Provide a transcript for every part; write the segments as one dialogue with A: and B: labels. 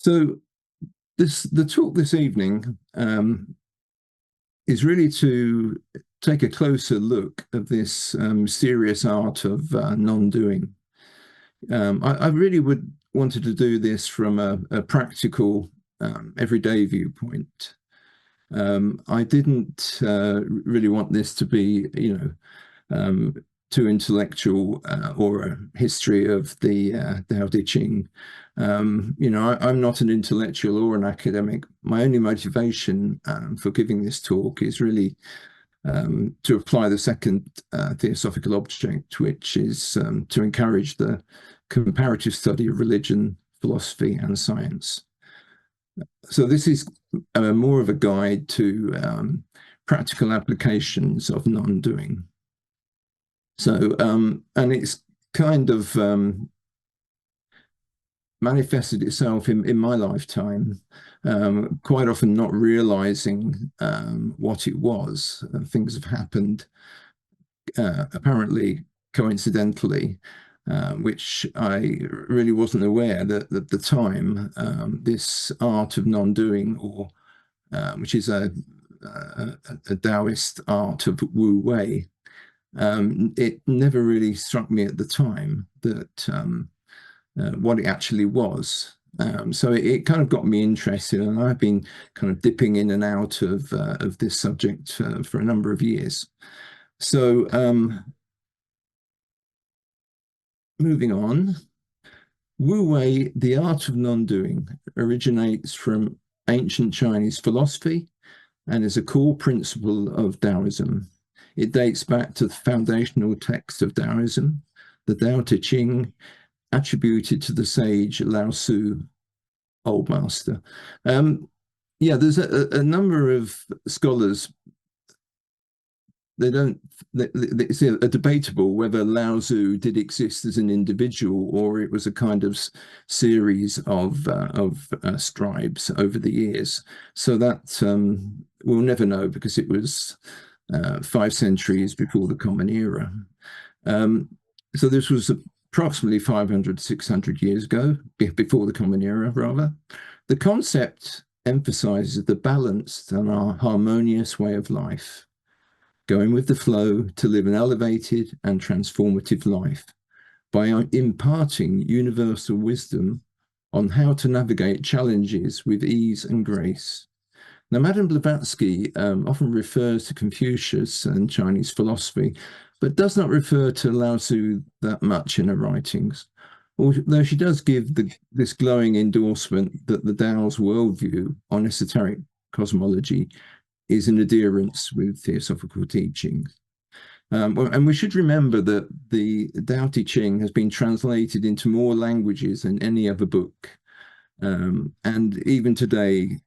A: So the talk this evening is really to take a closer look at this mysterious art of non-doing. I really wanted to do this from a practical, everyday viewpoint. I didn't really want this to be, too intellectual or a history of the Tao Te Ching. I'm not an intellectual or an academic. My only motivation for giving this talk is really to apply the second theosophical object, which is to encourage the comparative study of religion, philosophy, and science. So this is more of a guide to practical applications of non-doing. So, and it's kind of manifested itself in my lifetime, quite often not realizing what it was. Things have happened apparently coincidentally, which I really wasn't aware that at the time, this art of non-doing, or which is a Taoist art of Wu Wei, it never really struck me at the time that what it actually was. So it kind of got me interested, and I've been kind of dipping in and out of this subject for a number of years. So moving on, Wu Wei, the art of non-doing, originates from ancient Chinese philosophy and is a core principle of Taoism. It dates back to the foundational text of Taoism, the Tao Te Ching, attributed to the sage Lao Tzu, Old Master. Yeah, there's a number of scholars. It's debatable whether Lao Tzu did exist as an individual or it was a kind of series of scribes over the years. So that we'll never know, because it was 5 centuries before the Common Era. So this was approximately 500, 600 years ago, before the Common Era, rather. The concept emphasizes the balanced and harmonious way of life, going with the flow to live an elevated and transformative life by imparting universal wisdom on how to navigate challenges with ease and grace. Now, Madame Blavatsky often refers to Confucius and Chinese philosophy, but does not refer to Lao Tzu that much in her writings, although she does give this glowing endorsement that the Tao's worldview on esoteric cosmology is in adherence with theosophical teachings. And we should remember that the Tao Te Ching has been translated into more languages than any other book. And even today,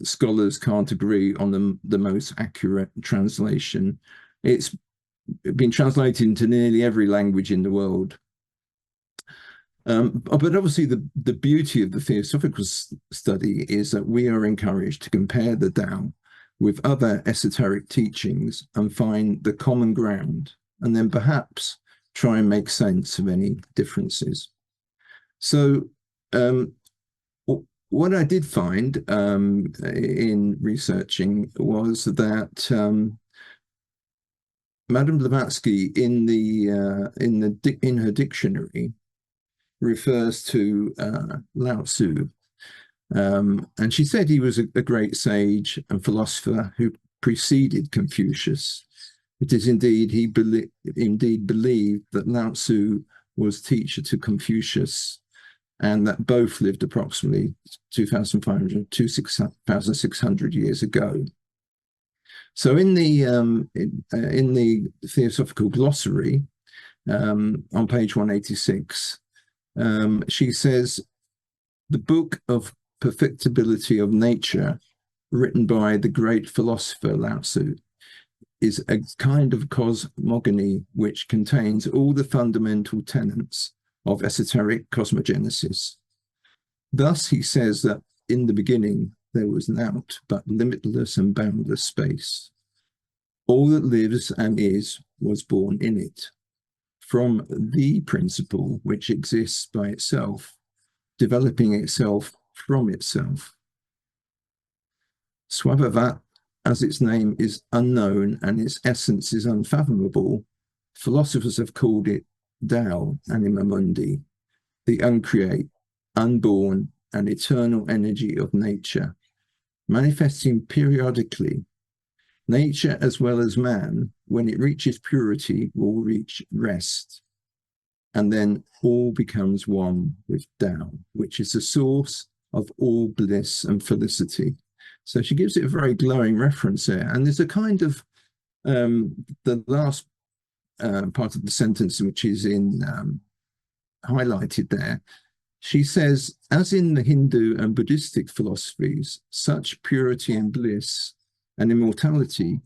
A: scholars can't agree on the most accurate translation. It's been translated into nearly every language in the world. But obviously the beauty of the theosophical study is that we are encouraged to compare the Tao with other esoteric teachings and find the common ground, and then perhaps try and make sense of any differences. So what I did find in researching was that Madame Blavatsky in her dictionary refers to Lao Tzu. And she said he was a great sage and philosopher who preceded Confucius. It is indeed, he believed that Lao Tzu was teacher to Confucius, and that both lived approximately 2,500 to 6,600 years ago. So in the Theosophical Glossary, on page 186, she says, the book of perfectibility of nature, written by the great philosopher Lao Tzu, is a kind of cosmogony which contains all the fundamental tenets of esoteric cosmogenesis. Thus, he says that in the beginning there was naught but limitless and boundless space. All that lives and is was born in it, from the principle which exists by itself, developing itself from itself. Swabhavat, as its name is unknown and its essence is unfathomable, philosophers have called it Tao Anima Mundi, the uncreate, unborn, and eternal energy of nature, manifesting periodically. Nature, as well as man, when it reaches purity, will reach rest. And then all becomes one with Tao, which is the source of all bliss and felicity. So she gives it a very glowing reference there. And there's a kind of, the last part of the sentence, which is in highlighted there, she says, as in the Hindu and Buddhistic philosophies, such purity and bliss and immortality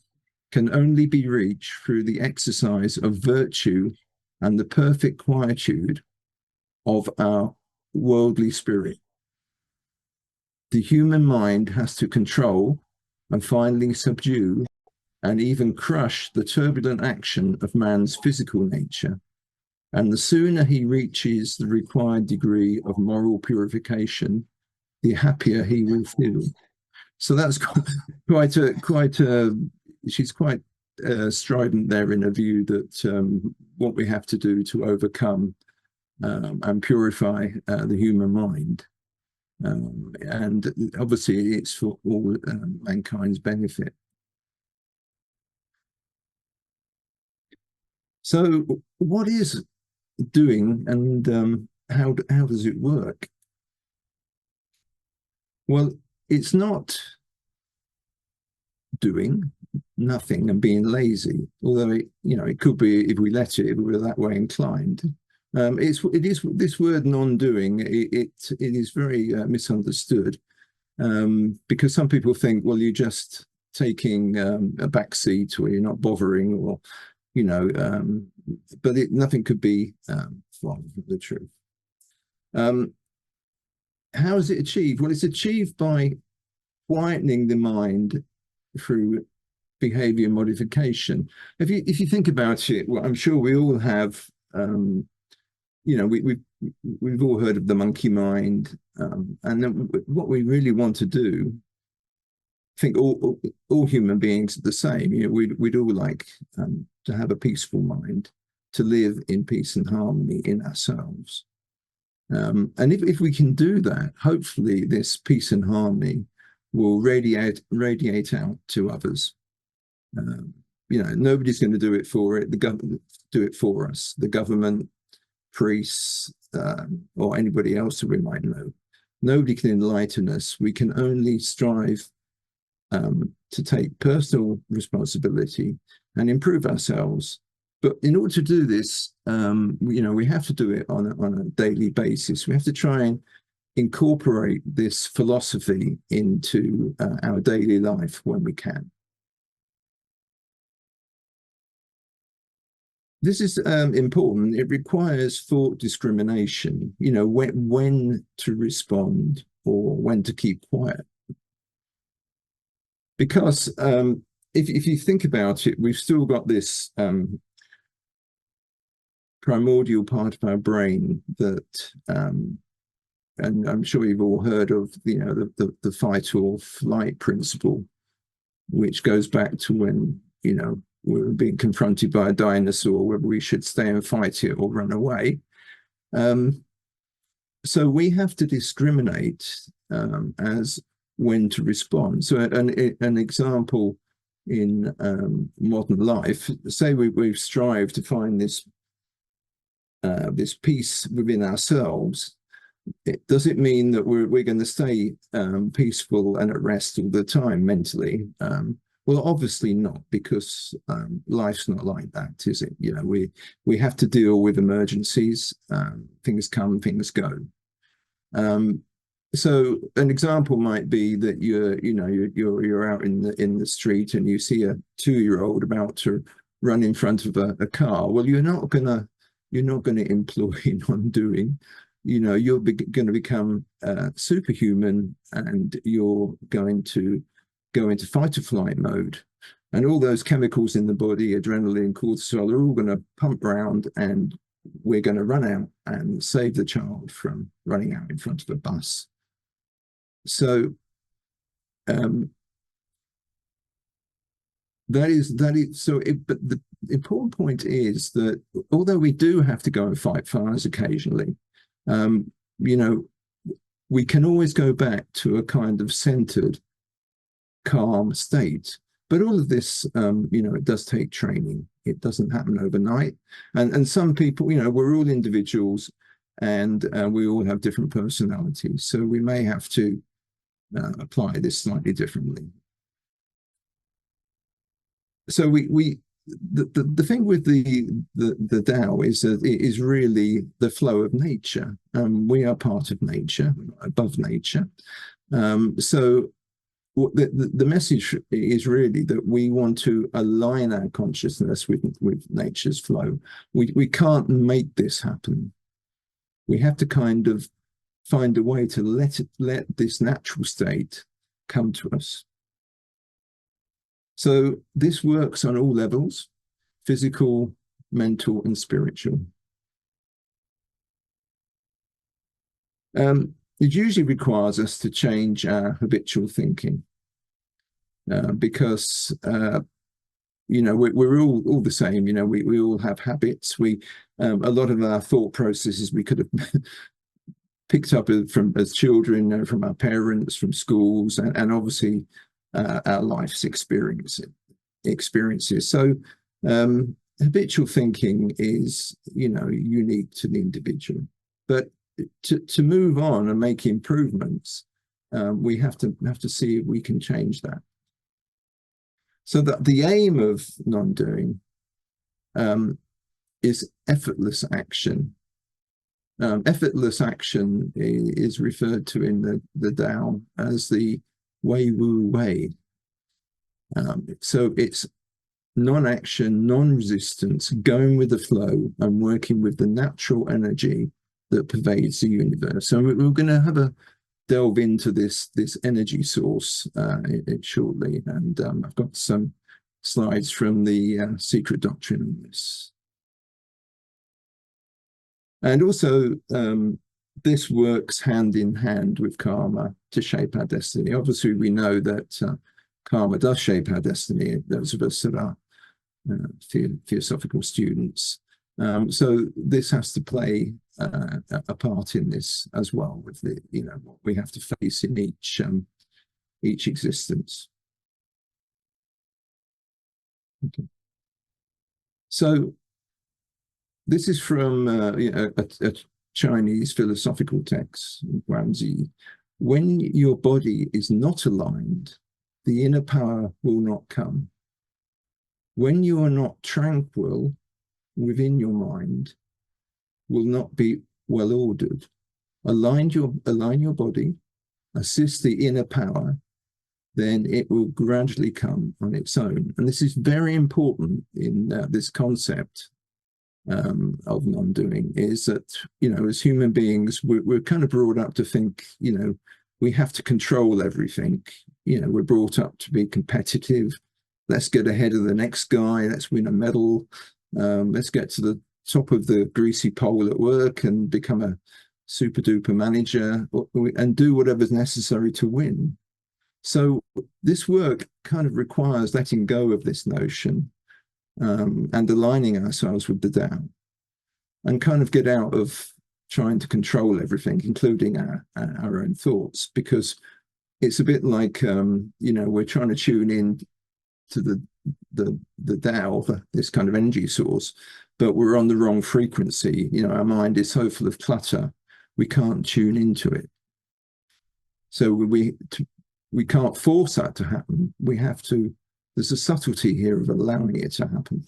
A: can only be reached through the exercise of virtue and the perfect quietude of our worldly spirit. The human mind has to control and finally subdue and even crush the turbulent action of man's physical nature. And the sooner he reaches the required degree of moral purification, the happier he will feel. So that's she's quite strident there in a view that what we have to do to overcome and purify the human mind. And obviously it's for all mankind's benefit. So what is doing, and how does it work? Well, it's not doing nothing and being lazy, although it could be if we let it, if we were that way inclined. It is this word non-doing. It is very misunderstood because some people think, well, you're just taking a back seat, or you're not bothering, or but nothing could be from the truth. How is it achieved? Well, it's achieved by quietening the mind through behavior modification. If you think about it, well, I'm sure we all have, we've all heard of the monkey mind, and what we really want to do, I think all human beings are the same. We'd all like to have a peaceful mind, to live in peace and harmony in ourselves. And if we can do that, hopefully this peace and harmony will radiate out to others. Nobody's going to do it for it. The government do it for us. The government, priests, or anybody else that we might know. Nobody can enlighten us. We can only strive to take personal responsibility and improve ourselves. But in order to do this, we have to do it on a daily basis. We have to try and incorporate this philosophy into our daily life when we can. This is important. It requires thought discrimination, when to respond or when to keep quiet. Because if you think about it, we've still got this primordial part of our brain that, and I'm sure you've all heard of, the fight or flight principle, which goes back to when, we were being confronted by a dinosaur, whether we should stay and fight it or run away. So we have to discriminate as when to respond. So an example in modern life, say we've strived to find this peace within ourselves. Does it mean that we're going to stay peaceful and at rest all the time mentally? Well, obviously not, because life's not like that, is it? We have to deal with emergencies. Things come, things go. So an example might be that you're out in the street and you see a 2-year-old about to run in front of a car. Well, you're not going to employ non-doing. You're going to become superhuman, and you're going to go into fight or flight mode, and all those chemicals in the body, adrenaline, cortisol, are all going to pump round, and we're going to run out and save the child from running out in front of a bus. So um, that is so. But the important point is that although we do have to go and fight fires occasionally, um, you know, we can always go back to a kind of centered, calm state. But all of this, it does take training. It doesn't happen overnight. And some people, we're all individuals, and we all have different personalities. So we may have to apply this slightly differently. So the thing with the Tao is that it is really the flow of nature. We are part of nature, above nature. So the message is really that we want to align our consciousness with nature's flow. We can't make this happen. We have to kind of find a way to let this natural state come to us. So this works on all levels: physical, mental, and spiritual. It usually requires us to change our habitual thinking because we're all the same. We all have habits. A lot of our thought processes we could have picked up as children, from our parents, from schools, and obviously our life's experiences. So habitual thinking is, unique to the individual. But to move on and make improvements, we have to see if we can change that. So that the aim of non-doing is effortless action. Effortless action is referred to in the Tao as the Wu Wei. So it's non-action, non-resistance, going with the flow and working with the natural energy that pervades the universe. So we're going to have a delve into this energy source shortly, and I've got some slides from the secret doctrine on this. And also, this works hand in hand with karma to shape our destiny. Obviously, we know that karma does shape our destiny, those of us that are theosophical students. So this has to play a part in this as well, with what we have to face in each existence. Okay. So this is from a Chinese philosophical text, Guanzi. When your body is not aligned, the inner power will not come. When you are not tranquil within your mind, will not be well ordered. Align your body, assist the inner power, then it will gradually come on its own. And this is very important in this concept of non-doing, is that, as human beings, we're kind of brought up to think, we have to control everything. We're brought up to be competitive. Let's get ahead of the next guy. Let's win a medal. Let's get to the top of the greasy pole at work and become a super duper manager, and do whatever's necessary to win. So this work kind of requires letting go of this notion and aligning ourselves with the Tao, and kind of get out of trying to control everything, including our own thoughts, because it's a bit like we're trying to tune in to the Tao, this kind of energy source, but we're on the wrong frequency. Our mind is so full of clutter, we can't tune into it. So we can't force that to happen. We have to. There's a subtlety here of allowing it to happen.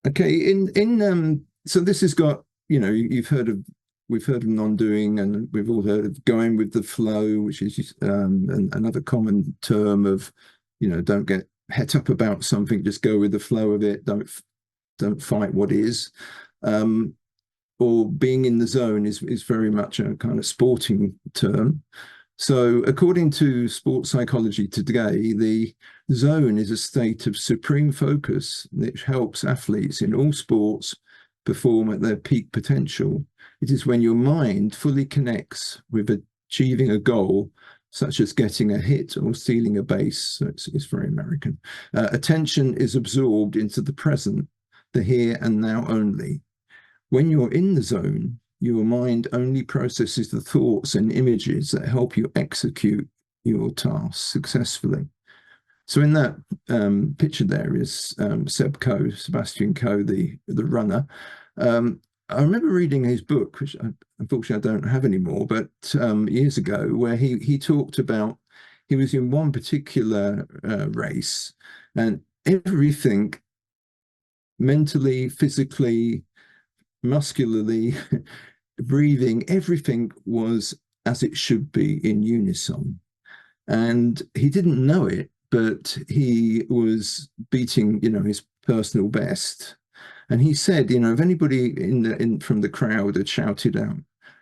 A: Okay, so this has got, we've heard of non-doing, and we've all heard of going with the flow, which is another common term of, don't get het up about something, just go with the flow of it. Don't fight what is. Or being in the zone is very much a kind of sporting term. So according to sports psychology today, the zone is a state of supreme focus which helps athletes in all sports perform at their peak potential. It is when your mind fully connects with achieving a goal, such as getting a hit or stealing a base. So it's very American. Attention is absorbed into the present, the here and now only. When you're in the zone, your mind only processes the thoughts and images that help you execute your task successfully. So in that picture there is Seb Coe, Sebastian Coe, the runner. I remember reading his book, which unfortunately I don't have anymore, but years ago, where he talked about, he was in one particular race, and everything mentally, physically, muscularly, breathing, everything was as it should be in unison. And he didn't know it, but he was beating, his personal best. And he said, if anybody from the crowd had shouted out,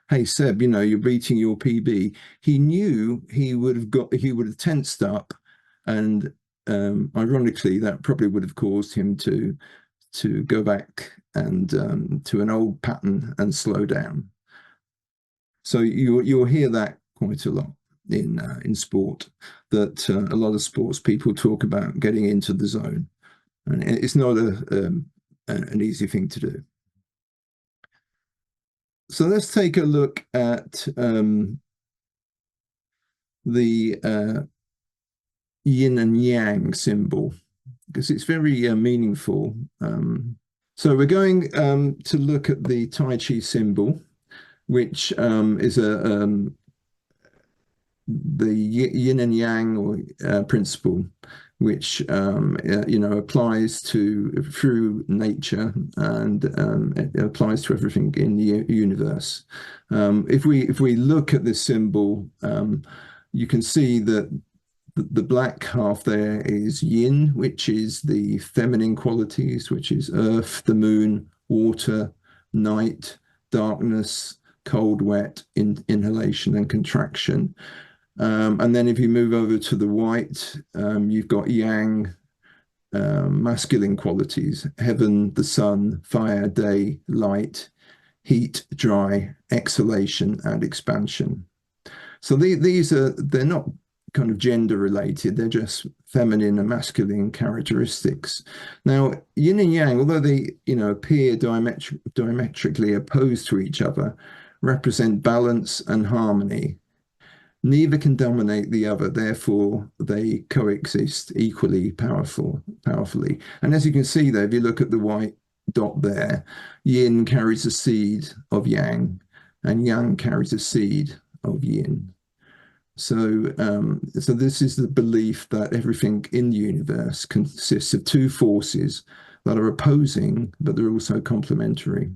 A: "Hey Seb, you're beating your PB," he knew he would have tensed up, and ironically, that probably would have caused him to go back and to an old pattern and slow down. So you'll hear that quite a lot in sport, that a lot of sports people talk about getting into the zone, and it's not an easy thing to do. So let's take a look at the yin and yang symbol, because it's very meaningful. So we're going to look at the Tai Chi symbol, which is the yin and yang or principle, which applies through nature, and it applies to everything in the universe. If we look at this symbol, you can see that the black half there is yin, which is the feminine qualities, which is earth, the moon, water, night, darkness, cold, wet, inhalation, and contraction. And then if you move over to the white, you've got yang, masculine qualities: heaven, the sun, fire, day, light, heat, dry, exhalation, and expansion. So they're not kind of gender related, they're just feminine and masculine characteristics. Now, yin and yang, although they appear diametrically opposed to each other, represent balance and harmony. Neither can dominate the other, therefore they coexist equally powerfully. And as you can see there, if you look at the white dot there, yin carries a seed of yang, and yang carries a seed of yin. So this is the belief that everything in the universe consists of two forces that are opposing, but they're also complementary.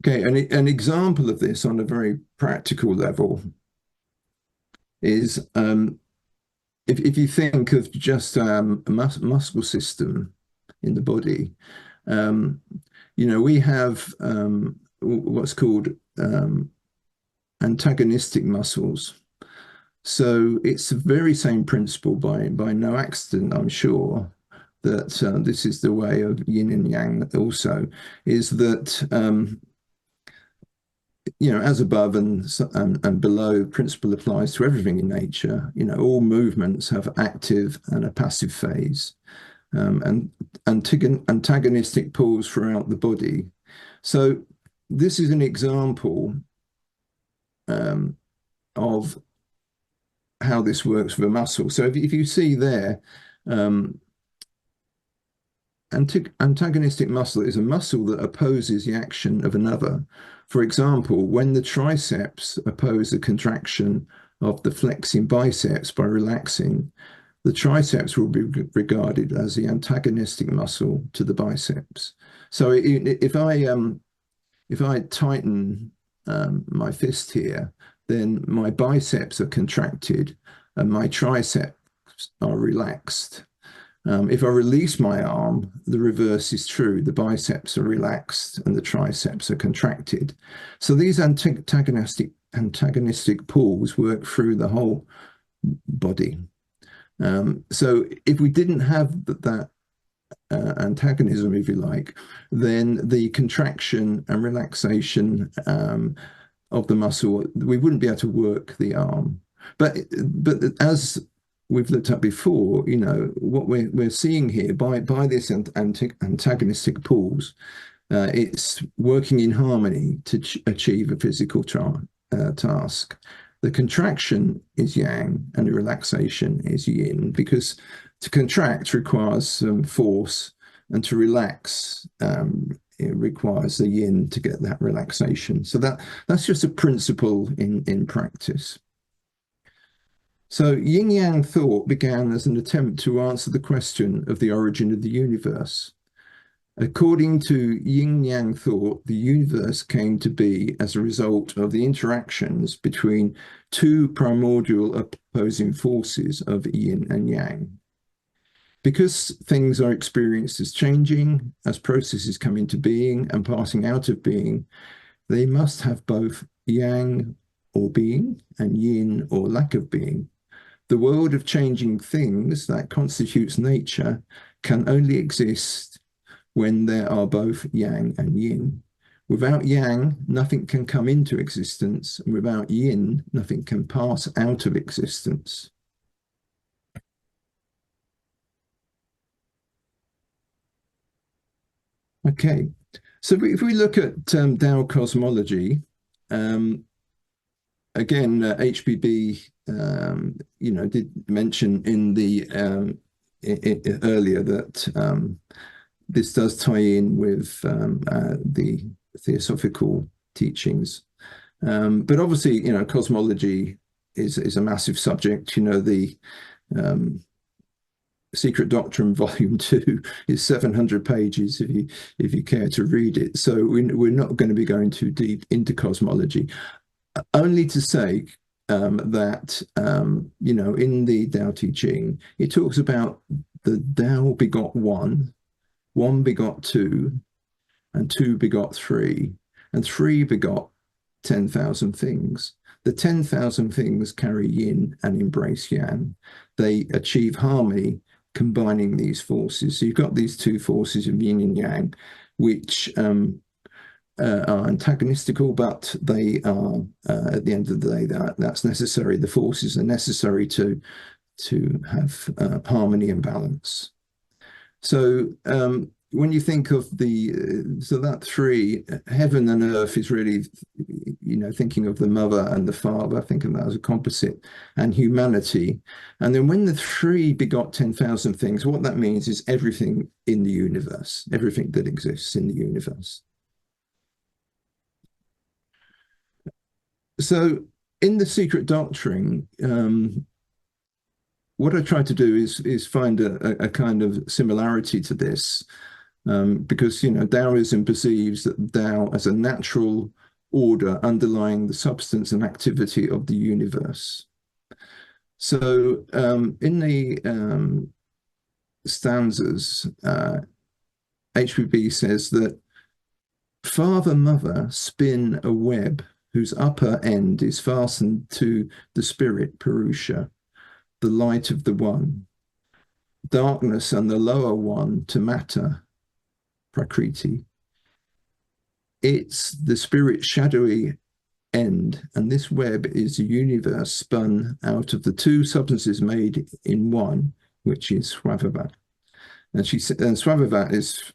A: Okay, an example of this on a very practical level is if you think of just a muscle system in the body, we have what's called antagonistic muscles. So it's the very same principle by no accident, I'm sure, that this is the way of yin and yang also, is that as above and below principle applies to everything in nature. All movements have active and a passive phase, and antagonistic pulls throughout the body. So this is an example of how this works with a muscle. So if you see there, antagonistic muscle is a muscle that opposes the action of another. For example, when the triceps oppose the contraction of the flexing biceps by relaxing, the triceps will be regarded as the antagonistic muscle to the biceps. So if I tighten my fist here, then my biceps are contracted and my triceps are relaxed. If I release my arm, the reverse is true. The biceps are relaxed and the triceps are contracted. So these antagonistic pulls work through the whole body. So if we didn't have that antagonism, if you like, then the contraction and relaxation of the muscle, we wouldn't be able to work the arm. But as we've looked at before, what we're seeing here by this antagonistic pulls, it's working in harmony to achieve a physical task. The contraction is yang and the relaxation is yin, because to contract requires some force, and to relax it requires the yin to get that relaxation. So that's just a principle in practice. So yin yang thought began as an attempt to answer the question of the origin of the universe. According to yin yang thought, the universe came to be as a result of the interactions between two primordial opposing forces of yin and yang. Because things are experienced as changing, as processes come into being and passing out of being, they must have both yang or being and yin or lack of being. The world of changing things that constitutes nature can only exist when there are both yang and yin. Without yang, nothing can come into existence, and without yin, nothing can pass out of existence. Okay, so if we look at Tao cosmology, again, HBB, did mention in the earlier that this does tie in with the Theosophical teachings, but obviously, cosmology is a massive subject. The Secret Doctrine Volume 2 is 700 pages if you care to read it. So we're not going to be going too deep into cosmology, only to say that in the Tao Te Ching, it talks about the Tao begot one, one begot two, and two begot three, and three begot 10,000 things. The 10,000 things carry yin and embrace yang. They achieve harmony combining these forces. So you've got these two forces of yin and yang, which are antagonistical, but they are, at the end of the day, that's necessary. The forces are necessary to have harmony and balance. So when you think of so that three, heaven and earth is really, thinking of the mother and the father, think of that as a composite, and humanity. And then when the three begot 10,000 things, what that means is everything in the universe, everything that exists in the universe. So in the Secret Doctrine, what I try to do is find a kind of similarity to this. Because Taoism perceives that Tao as a natural order underlying the substance and activity of the universe. So in the stanzas, HBB says that father, mother spin a web whose upper end is fastened to the spirit, Purusha, the light of the one, darkness and the lower one to matter, Prakriti. It's the spirit's shadowy end, and this web is a universe spun out of the two substances made in one, which is Swabhavat. And Swabhavat is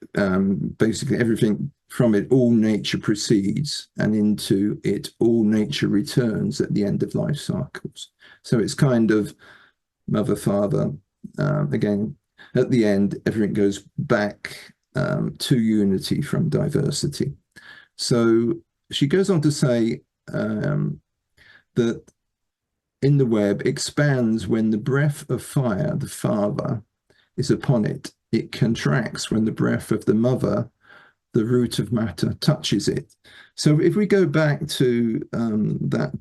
A: basically everything from it, all nature proceeds, and into it, all nature returns at the end of life cycles. So it's kind of mother, father, again, at the end, everything goes back to unity from diversity. So she goes on to say that in the web expands when the breath of fire, the father, is upon it. It contracts when the breath of the mother, the root of matter, touches it. So if we go back to that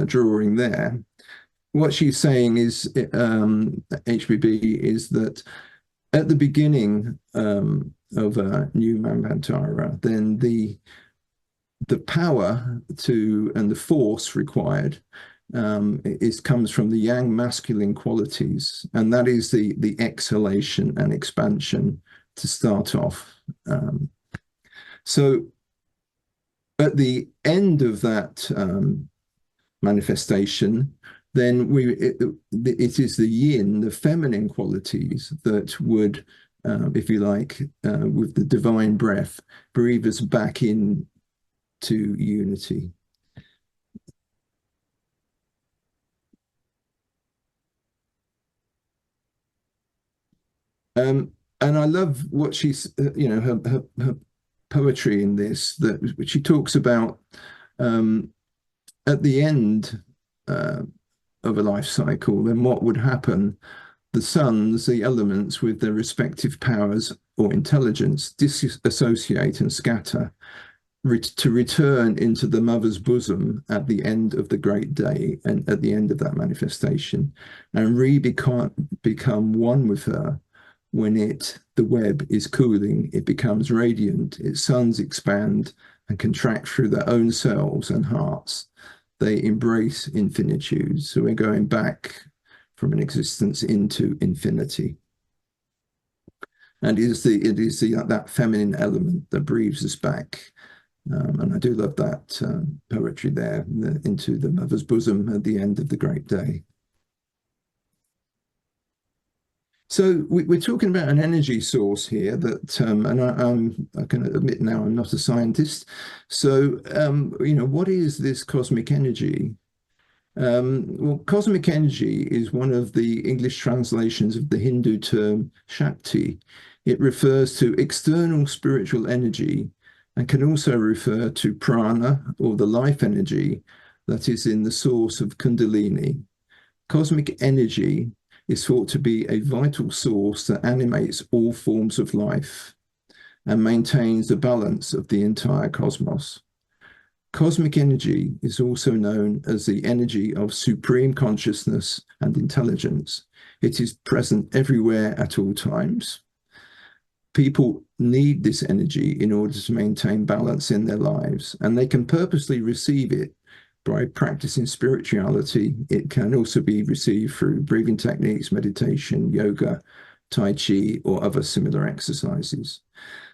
A: drawing there, what she's saying is, HBB, is that at the beginning of New Manvantara, then the power and the force required comes from the yang masculine qualities, and that is the exhalation and expansion to start off. So at the end of that manifestation, then it is the yin, the feminine qualities that would, if you like, with the divine breath, breathe us back in to unity. And I love what she's, her poetry in this, that she talks about at the end of a life cycle, then what would happen? The suns, the elements with their respective powers or intelligence, disassociate and scatter to return into the mother's bosom at the end of the great day and at the end of that manifestation, and become one with her. When the web is cooling, it becomes radiant, its suns expand and contract through their own selves and hearts. They embrace infinitude. So we're going back from an existence into infinity. And it is that feminine element that breathes us back. And I do love that poetry there, into the mother's bosom at the end of the great day. So we're talking about an energy source here that, and I can admit now I'm not a scientist. So, what is this cosmic energy? Well, cosmic energy is one of the English translations of the Hindu term Shakti. It refers to external spiritual energy and can also refer to prana, or the life energy that is in the source of Kundalini. Cosmic energy is thought to be a vital source that animates all forms of life and maintains the balance of the entire cosmos. Cosmic energy is also known as the energy of supreme consciousness and intelligence. It is present everywhere at all times. People need this energy in order to maintain balance in their lives, and they can purposely receive it by practicing spirituality. It can also be received through breathing techniques, meditation, yoga, Tai Chi, or other similar exercises.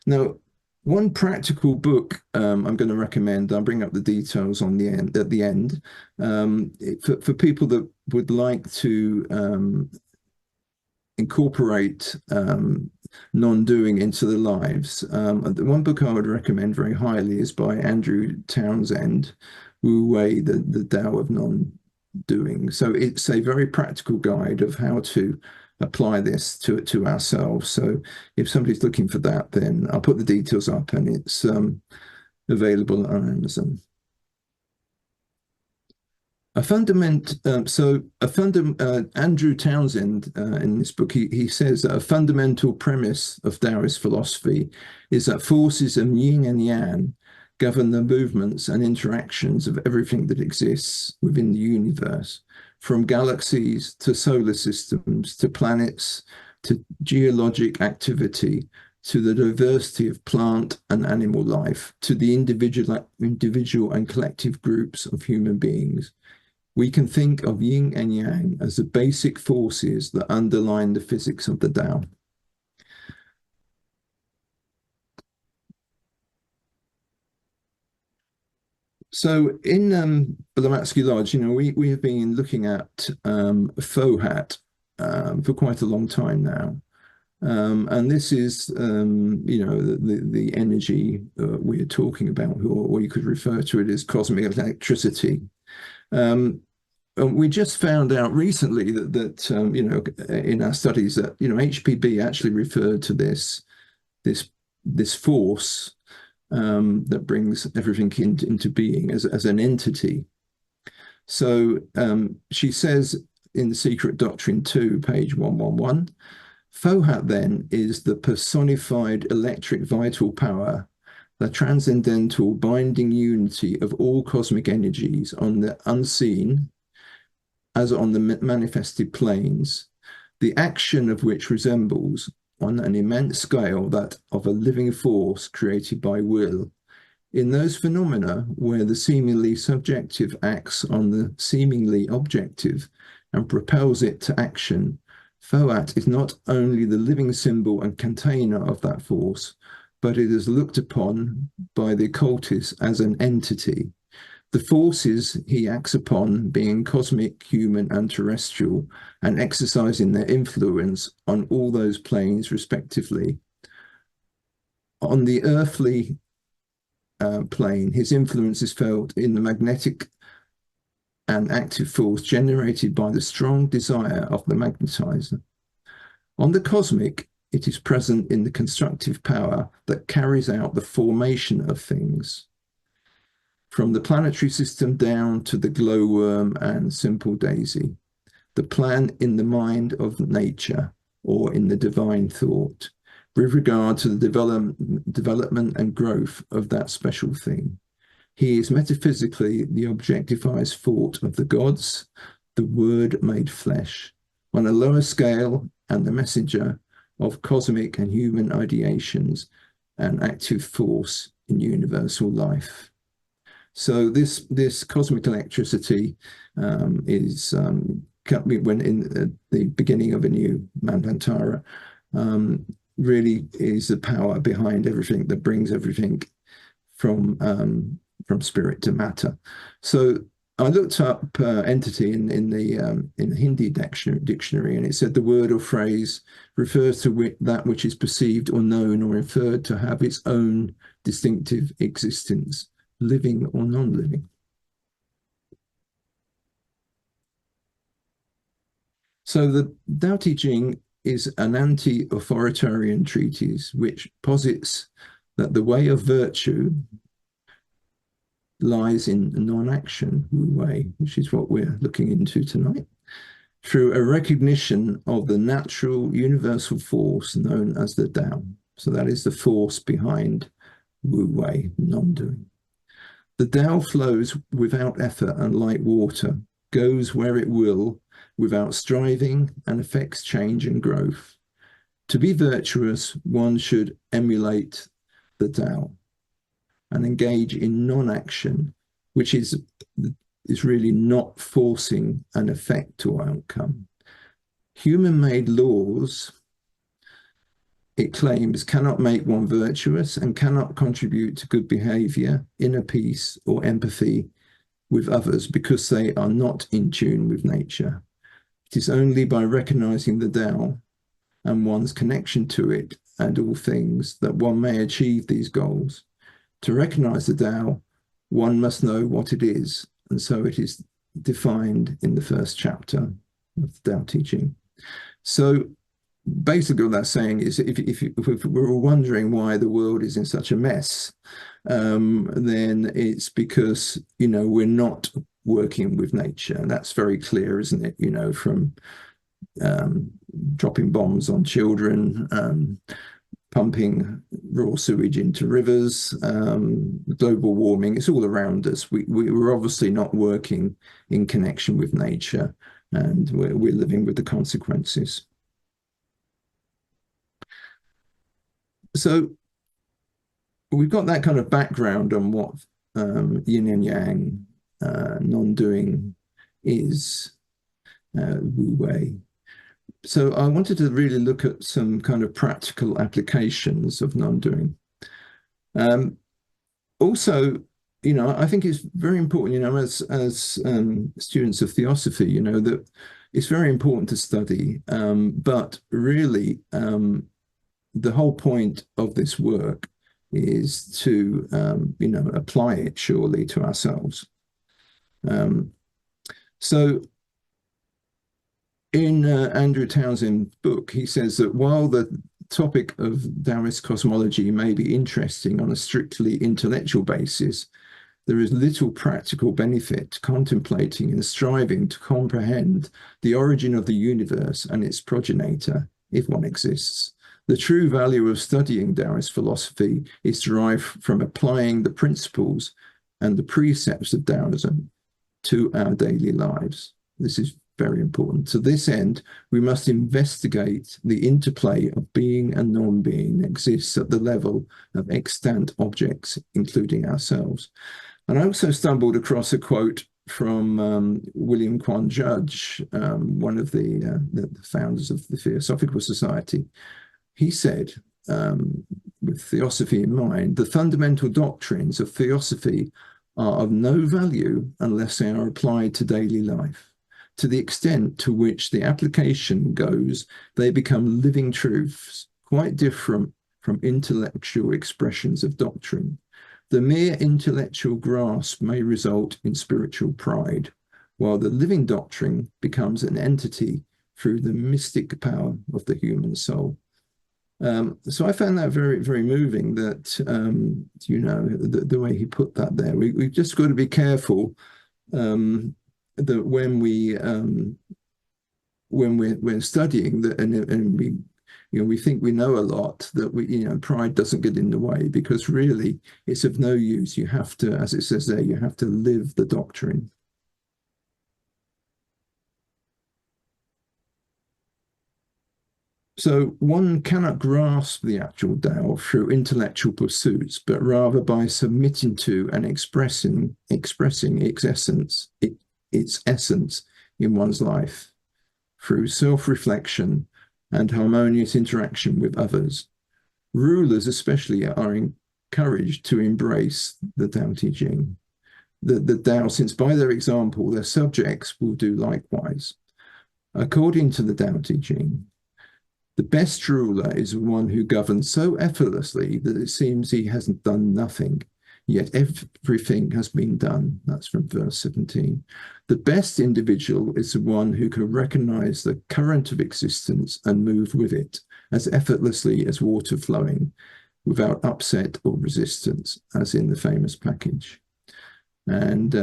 A: Now, one practical book I'm going to recommend, I'll bring up the details at the end, for people that would like to incorporate non-doing into their lives. The one book I would recommend very highly is by Andrew Townsend, Wu Wei, the Tao of Non-Doing. So it's a very practical guide of how to apply this to ourselves. So if somebody's looking for that, then I'll put the details up, and it's available on Amazon. Andrew Townsend, in this book, he says that a fundamental premise of Taoist philosophy is that forces of yin and yang govern the movements and interactions of everything that exists within the universe, from galaxies to solar systems to planets to geologic activity to the diversity of plant and animal life to the individual and collective groups of human beings. We can think of yin and yang as the basic forces that underline the physics of the Tao. So in Blavatsky Lodge, we have been looking at Fohat for quite a long time now. And this is, the energy we're talking about, or you could refer to it as cosmic electricity. We just found out recently that in our studies that HPB actually referred to this force that brings everything into being as an entity. So she says in The Secret Doctrine 2, page 111, Fohat then is the personified electric vital power, the transcendental binding unity of all cosmic energies on the unseen as on the manifested planes, the action of which resembles on an immense scale that of a living force created by will. In those phenomena where the seemingly subjective acts on the seemingly objective and propels it to action, Fohat is not only the living symbol and container of that force, but it is looked upon by the occultists as an entity. The forces he acts upon being cosmic, human, and terrestrial, and exercising their influence on all those planes respectively. On the earthly plane, his influence is felt in the magnetic and active force generated by the strong desire of the magnetizer. On the cosmic, it is present in the constructive power that carries out the formation of things. From the planetary system down to the glowworm and simple daisy, the plan in the mind of nature or in the divine thought, with regard to the development and growth of that special thing. He is metaphysically the objectified thought of the gods, the word made flesh, on a lower scale, and the messenger of cosmic and human ideations and active force in universal life. So this cosmic electricity is when in the beginning of a new Manvantara, really is the power behind everything that brings everything from spirit to matter. So I looked up entity in the Hindi dictionary, and it said the word or phrase refers to that which is perceived or known or inferred to have its own distinctive existence, living or non-living. So the Tao Te Ching is an anti-authoritarian treatise which posits that the way of virtue lies in non-action, Wu Wei, which is what we're looking into tonight, through a recognition of the natural universal force known as the Tao. So that is the force behind Wu Wei, non-doing. The Tao flows without effort and like water, goes where it will without striving, and affects change and growth. To be virtuous, one should emulate the Tao and engage in non-action, which is really not forcing an effect or outcome. Human-made laws, it claims, cannot make one virtuous and cannot contribute to good behavior, inner peace, or empathy with others because they are not in tune with nature. It is only by recognizing the Tao and one's connection to it and all things that one may achieve these goals. To recognize the Tao, one must know what it is, and so it is defined in the first chapter of the Tao Te Ching. So basically what that's saying is if we're wondering why the world is in such a mess, then it's because, we're not working with nature. And that's very clear, isn't it? From dropping bombs on children, pumping raw sewage into rivers, global warming, it's all around us. We're obviously not working in connection with nature, and we're living with the consequences. So we've got that kind of background on what yin and yang, non-doing is, Wu Wei. So I wanted to really look at some kind of practical applications of non-doing. Also, I think it's very important, as students of Theosophy, that it's very important to study, but really the whole point of this work is to, apply it surely to ourselves. So in Andrew Townsend's book, he says that while the topic of Taoist cosmology may be interesting on a strictly intellectual basis, there is little practical benefit to contemplating and striving to comprehend the origin of the universe and its progenitor, if one exists. The true value of studying Taoist philosophy is derived from applying the principles and the precepts of Taoism to our daily lives. This is very important. To this end, we must investigate the interplay of being and non-being that exists at the level of extant objects, including ourselves. And I also stumbled across a quote from William Quan Judge, one of the founders of the Theosophical Society. He said, with Theosophy in mind, the fundamental doctrines of Theosophy are of no value unless they are applied to daily life. To the extent to which the application goes, they become living truths, quite different from intellectual expressions of doctrine. The mere intellectual grasp may result in spiritual pride, while the living doctrine becomes an entity through the mystic power of the human soul. So I found that very, very moving, that, the way he put that there. We've just got to be careful that when we're studying that, and we think we know a lot, that pride doesn't get in the way, because really it's of no use. You have to, as it says there, you have to live the doctrine. So one cannot grasp the actual Tao through intellectual pursuits, but rather by submitting to and expressing its essence in one's life through self-reflection and harmonious interaction with others. Rulers especially are encouraged to embrace the Tao Te Ching, the Tao, since by their example their subjects will do likewise. According to the Tao Te Ching, the best ruler is one who governs so effortlessly that it seems he hasn't done nothing, yet everything has been done. That's from verse 17. The best individual is the one who can recognize the current of existence and move with it as effortlessly as water flowing, without upset or resistance, as in the famous package. And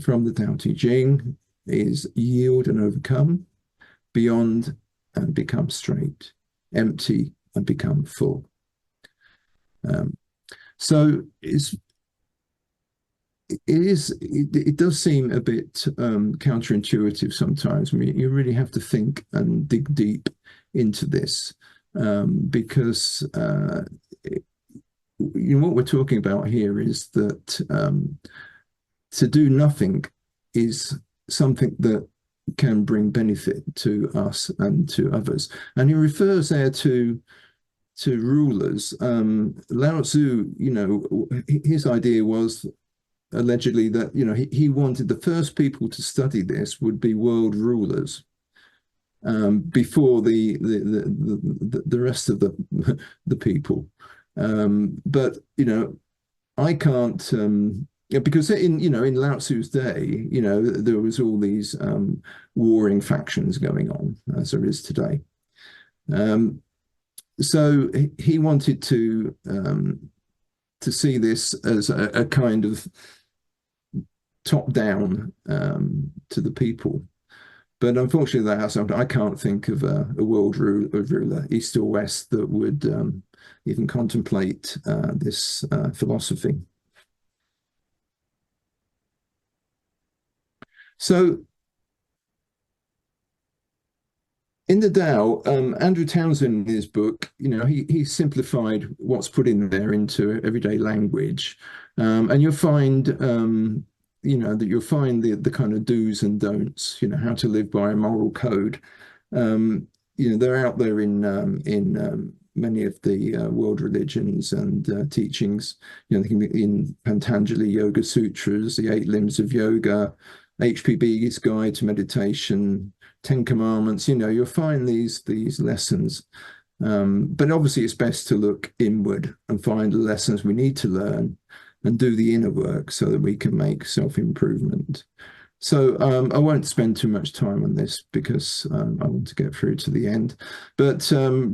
A: from the Tao Te Ching is yield and overcome, beyond and become straight, empty and become full. So it does seem a bit counterintuitive sometimes. I mean, you really have to think and dig deep into this, because what we're talking about here is that to do nothing is something that can bring benefit to us and to others. And he refers there to rulers. Lao Tzu, his idea was allegedly that, he wanted the first people to study this would be world rulers, before the rest of the people. But I can't, because in Lao Tzu's day, there was all these warring factions going on, as there is today. So he wanted to see this as a kind of top down to the people. But unfortunately, I can't think of a world ruler, east or west, that would even contemplate this philosophy. So in the Tao, Andrew Townsend in his book, he simplified what's put in there into everyday language, and you'll find, that you'll find the kind of do's and don'ts, how to live by a moral code. They're out there in many of the world religions and teachings. They can be in Patanjali Yoga Sutras, the 8 Limbs of Yoga, HPB's Guide to Meditation, 10 Commandments. You'll find these lessons. But obviously it's best to look inward and find the lessons we need to learn and do the inner work so that we can make self-improvement. So I won't spend too much time on this, because I want to get through to the end. But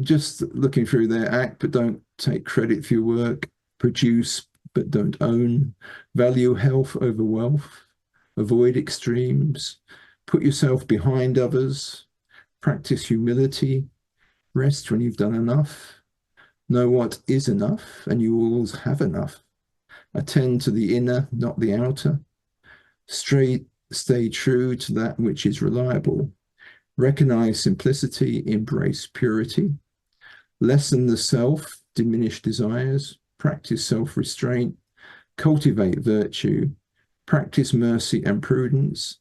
A: just looking through there: act but don't take credit for your work, produce but don't own, value health over wealth, avoid extremes, put yourself behind others, practice humility, rest when you've done enough, know what is enough and you will always have enough, attend to the inner, not the outer, stay true to that which is reliable, recognize simplicity, embrace purity, lessen the self, diminish desires, practice self-restraint, cultivate virtue, Practice mercy and prudence.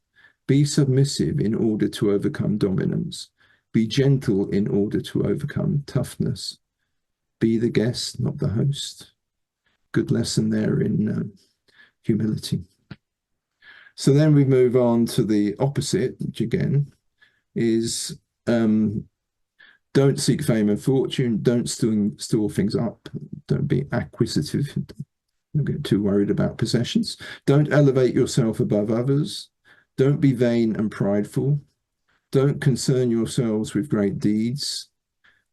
A: Be submissive in order to overcome dominance. Be gentle in order to overcome toughness. Be the guest, not the host. Good lesson there in humility. So then we move on to the opposite, which again is don't seek fame and fortune. Don't store things up. Don't be acquisitive. Don't get too worried about possessions. Don't elevate yourself above others. Don't be vain and prideful. Don't concern yourselves with great deeds.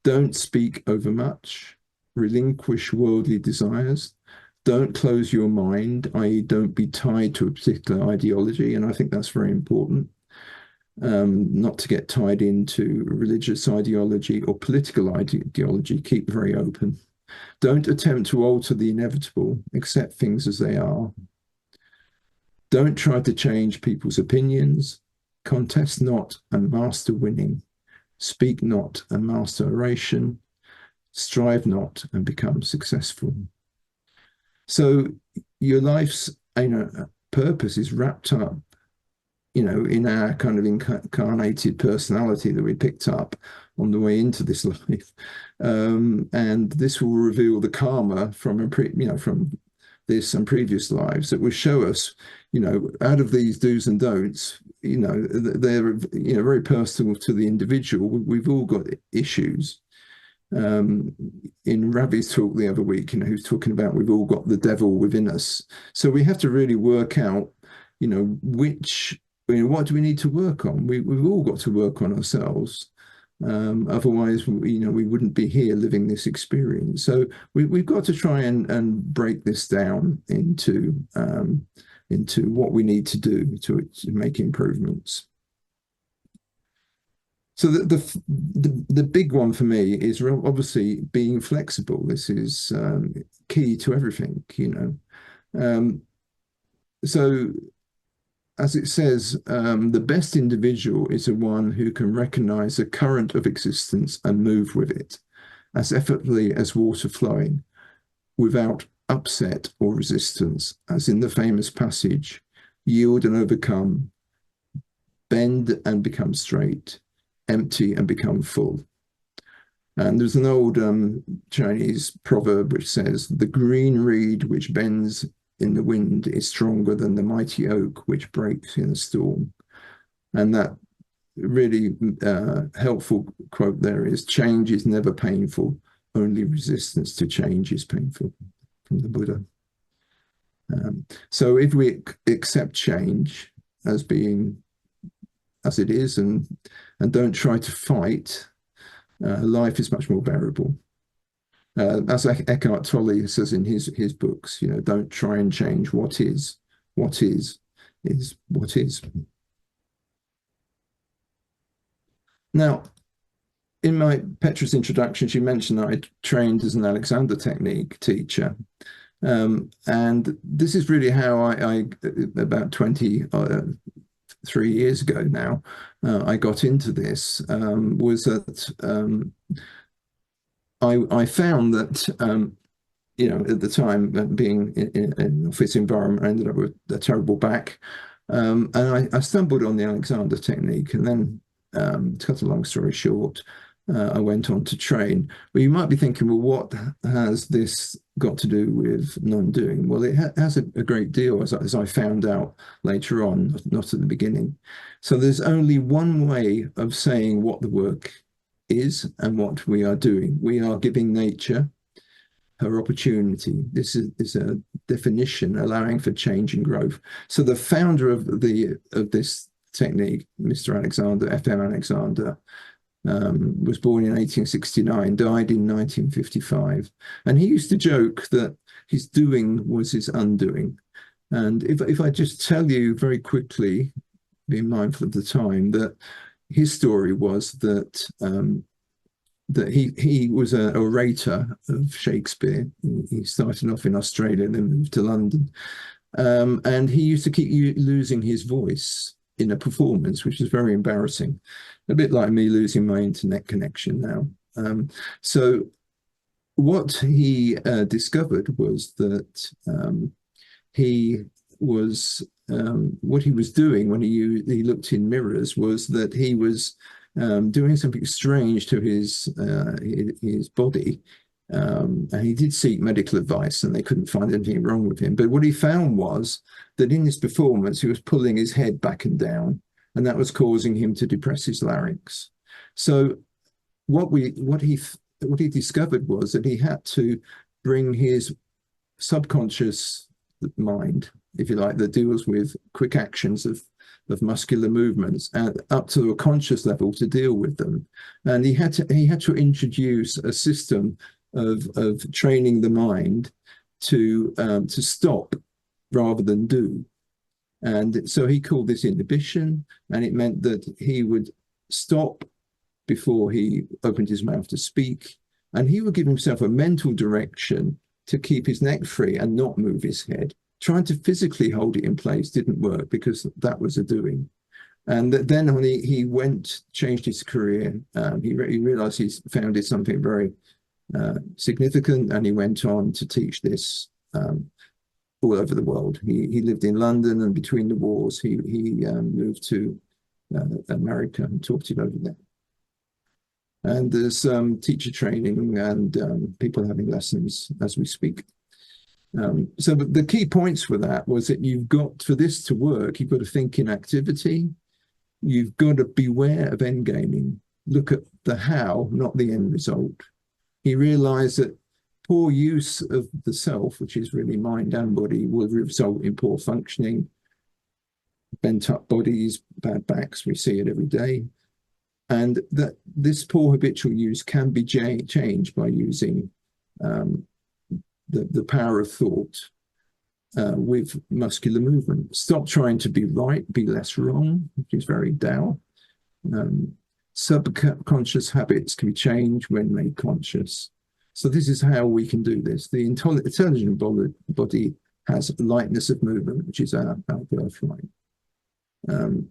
A: Don't speak overmuch. Relinquish worldly desires. Don't close your mind, i.e., don't be tied to a particular ideology. And I think that's very important. Not to get tied into religious ideology or political ideology. Keep very open. Don't attempt to alter the inevitable. Accept things as they are. Don't try to change people's opinions. Contest not and master winning. Speak not and master oration. Strive not and become successful. So your life's purpose is wrapped up, in our kind of incarnated personality that we picked up on the way into this life. And this will reveal the karma from from this and previous lives that will show us, out of these do's and don'ts, they're very personal to the individual. We've all got issues. In Ravi's talk the other week, he was talking about we've all got the devil within us. So we have to really work out, what do we need to work on? We've all got to work on ourselves. Otherwise, we wouldn't be here living this experience. So we've got to try and break this down into what we need to do to make improvements. So the big one for me is obviously being flexible. This is key to everything, So as it says, the best individual is the one who can recognize the current of existence and move with it as effortlessly as water flowing, without upset or resistance, as in the famous passage, yield and overcome, bend and become straight, empty and become full. And there's an old Chinese proverb which says, the green reed which bends in the wind is stronger than the mighty oak which breaks in a storm. And that really helpful quote there is, change is never painful, only resistance to change is painful, from the Buddha. So if we accept change as being as it is and don't try to fight, life is much more bearable. As Eckhart Tolle says in his books, don't try and change what is. What is what is. Now, in my Petra's introduction, she mentioned that I trained as an Alexander technique teacher. And this is really how I about 23 years ago now, I got into this, was that I found that, at the time, being in an office environment, I ended up with a terrible back. And I stumbled on the Alexander technique. And then, to cut a long story short, I went on to train. Well, you might be thinking, well, what has this got to do with non-doing? Well, it has a great deal, as I found out later on, not at the beginning. So there's only one way of saying what the work is and what we are doing. We are giving nature her opportunity. This is a definition allowing for change and growth. So the founder of this technique, Mr. Alexander, F.M. Alexander, was born in 1869, died in 1955. And he used to joke that his doing was his undoing. And if I just tell you very quickly, being mindful of the time, that his story was that he was an orator of Shakespeare. He started off in Australia and then moved to London. And he used to keep losing his voice in a performance, which is very embarrassing. A bit like me losing my internet connection now. So what he discovered was that he was what he was doing when he looked in mirrors was that he was doing something strange to his body. And he did seek medical advice, and they couldn't find anything wrong with him. But what he found was that in his performance, he was pulling his head back and down, and that was causing him to depress his larynx. So what he discovered was that he had to bring his subconscious mind, if you like, that deals with quick actions of muscular movements, up to a conscious level to deal with them. And he had to introduce a system of training the mind to stop rather than do. And so he called this inhibition, and it meant that he would stop before he opened his mouth to speak, and he would give himself a mental direction to keep his neck free and not move his head. Trying to physically hold it in place didn't work, because that was a doing. And then when he changed his career, he realized he's founded something very significant, and he went on to teach this all over the world. He lived in London, and between the wars, he moved to America and taught it over there. And there's teacher training and people having lessons as we speak. So the key points for that was that for this to work, you've got to think in activity. You've got to beware of endgaming. Look at the how, not the end result. He realized that poor use of the self, which is really mind and body, will result in poor functioning, bent up bodies, bad backs. We see it every day. And that this poor habitual use can be changed by using the power of thought with muscular movement. Stop trying to be right, be less wrong, which is very Tao. Subconscious habits can be changed when made conscious. So this is how we can do this. The intelligent body has lightness of movement, which is our birthright.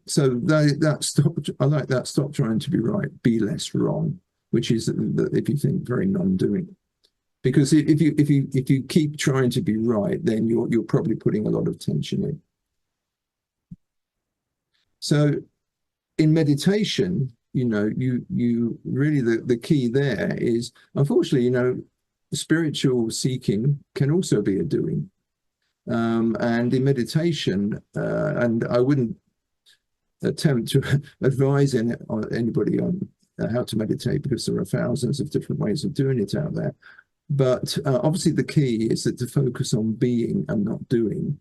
A: So I like that. Stop trying to be right, be less wrong, which is, if you think, very non-doing. Because if you keep trying to be right, then you're probably putting a lot of tension in. So in meditation, you really, the key there is, unfortunately, spiritual seeking can also be a doing. And in meditation, and I wouldn't attempt to advise anybody on how to meditate, because there are thousands of different ways of doing it out there. But obviously the key is that to focus on being and not doing.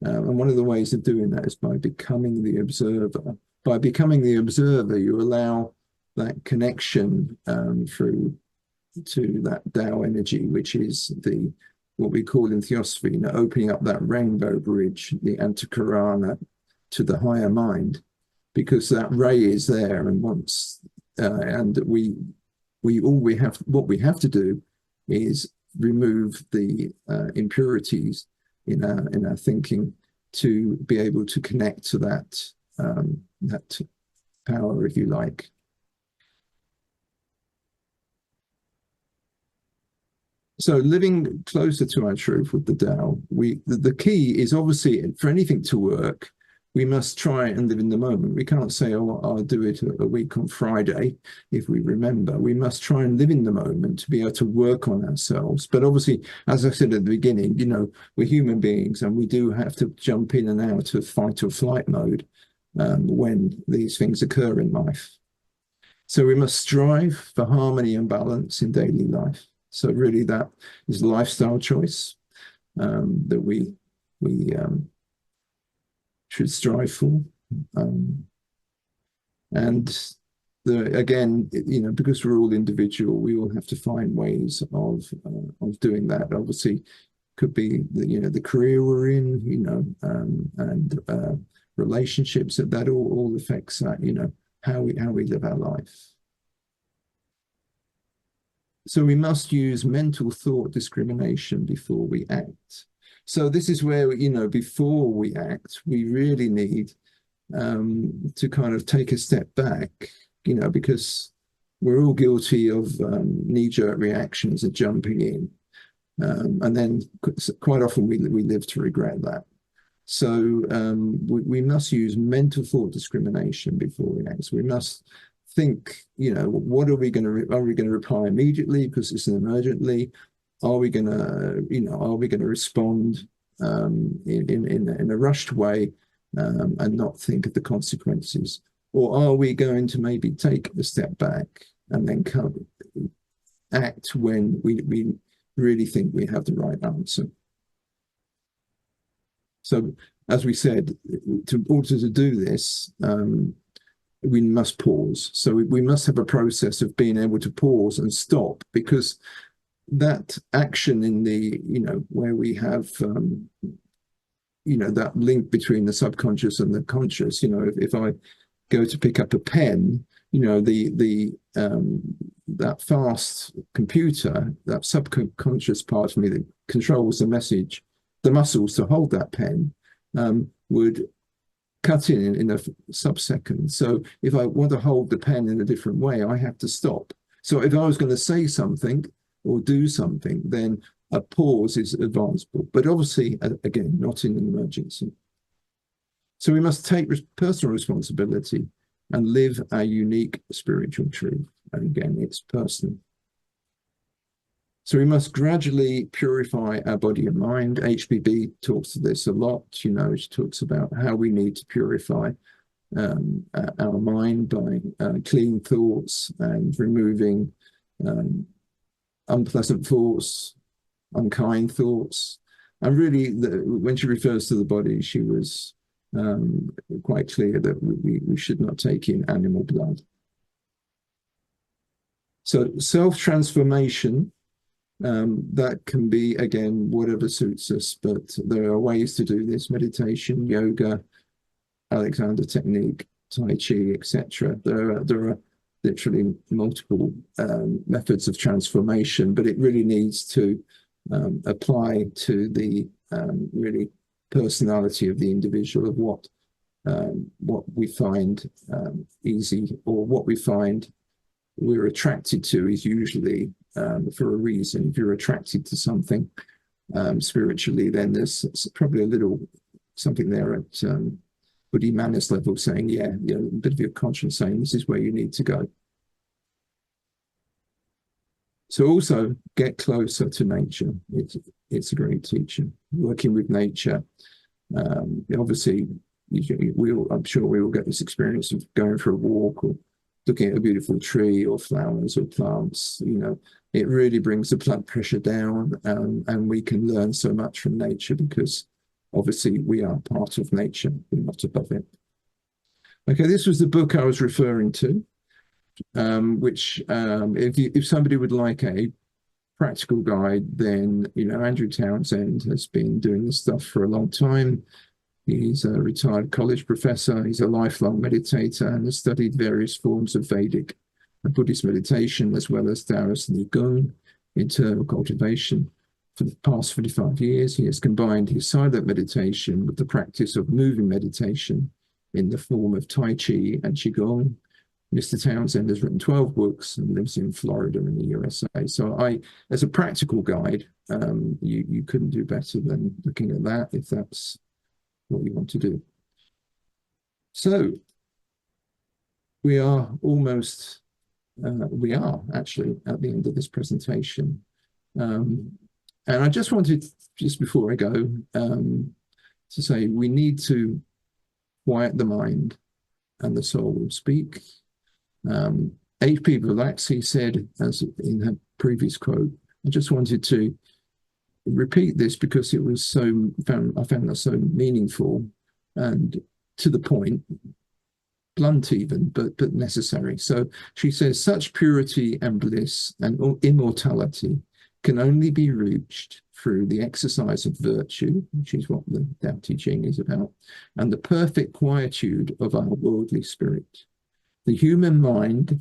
A: And one of the ways of doing that is by becoming the observer. By becoming the observer, you allow that connection through to that Tao energy, which is what we call in Theosophy, opening up that rainbow bridge, the Antakarana, to the higher mind, because that ray is there, and what we have to do is remove the impurities in our thinking to be able to connect to that power, if you like. So living closer to our truth with the Tao, the key is, obviously, for anything to work, we must try and live in the moment. We can't say, oh, I'll do it a week on Friday, if we remember. We must try and live in the moment to be able to work on ourselves. But obviously, as I said at the beginning, we're human beings, and we do have to jump in and out of fight or flight mode when these things occur in life. So we must strive for harmony and balance in daily life. So really, that is a lifestyle choice that we should strive for. And again, because we're all individual, we all have to find ways of doing that. Obviously, could be the career we're in, and relationships that all affects that, how we live our life. So we must use mental thought discrimination before we act. So this is where, before we act, we really need to kind of take a step back, because we're all guilty of knee-jerk reactions and jumping in. And then quite often we live to regret that. So we must use mental thought discrimination before we act. So we must think, what are we going to reply immediately because it's an emergently? Are we going to respond in a rushed way and not think of the consequences? Or are we going to maybe take a step back and then act when we really think we have the right answer? So, as we said, in order to do this, we must pause. So we must have a process of being able to pause and stop, because that action in the, where we have, that link between the subconscious and the conscious, if I go to pick up a pen, that fast computer, that subconscious part of me that controls the muscles to hold that pen, would cut in a sub-second. So if I want to hold the pen in a different way, I have to stop. So if I was going to say something or do something, then a pause is advisable. But obviously, again, not in an emergency. So we must take personal responsibility and live our unique spiritual truth. And again, it's personal. So we must gradually purify our body and mind. HPB talks to this a lot. She talks about how we need to purify our mind by clean thoughts and removing unpleasant thoughts, unkind thoughts. And really, when she refers to the body, she was quite clear that we should not take in animal blood. So self-transformation, that can be, again, whatever suits us, but there are ways to do this: meditation, yoga, Alexander technique, Tai Chi, etc. There are literally multiple methods of transformation, but it really needs to apply to the really personality of the individual, of what we find easy, or what we find we're attracted to is usually for a reason. If you're attracted to something spiritually, then there's probably a little something there at Buddhi Manas level saying, a bit of your conscience saying this is where you need to go. So also get closer to nature. It's a great teacher. Working with nature. Obviously, I'm sure we will get this experience of going for a walk or looking at a beautiful tree or flowers or plants. It really brings the blood pressure down, and we can learn so much from nature, because obviously we are part of nature, we're not above it. Okay, this was the book I was referring to, which if somebody would like a practical guide, then Andrew Townsend has been doing this stuff for a long time. He's a retired college professor. He's a lifelong meditator and has studied various forms of Vedic and Buddhist meditation, as well as Taoist and Qigong, internal cultivation. For the past 45 years, he has combined his silent meditation with the practice of moving meditation in the form of Tai Chi and Qigong. Mr. Townsend has written 12 books and lives in Florida in the USA. So as a practical guide, you couldn't do better than looking at that, if that's what you want to do. So we are actually at the end of this presentation. And I just wanted, just before I go, to say we need to quiet the mind and the soul will speak. H.P. Blavatsky said, as in her previous quote, I just wanted to repeat this because it was I found that so meaningful and to the point, blunt even, but necessary. So she says, such purity and bliss and immortality can only be reached through the exercise of virtue, which is what the Tao Te Ching is about, and the perfect quietude of our worldly spirit. The human mind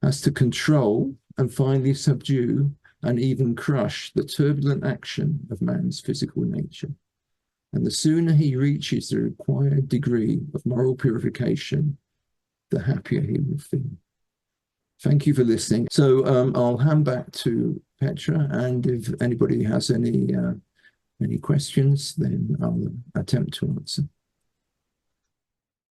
A: has to control and finally subdue and even crush the turbulent action of man's physical nature. And the sooner he reaches the required degree of moral purification, the happier he will feel. Thank you for listening. So I'll hand back to Petra, and if anybody has any Any questions? Then I'll attempt to answer.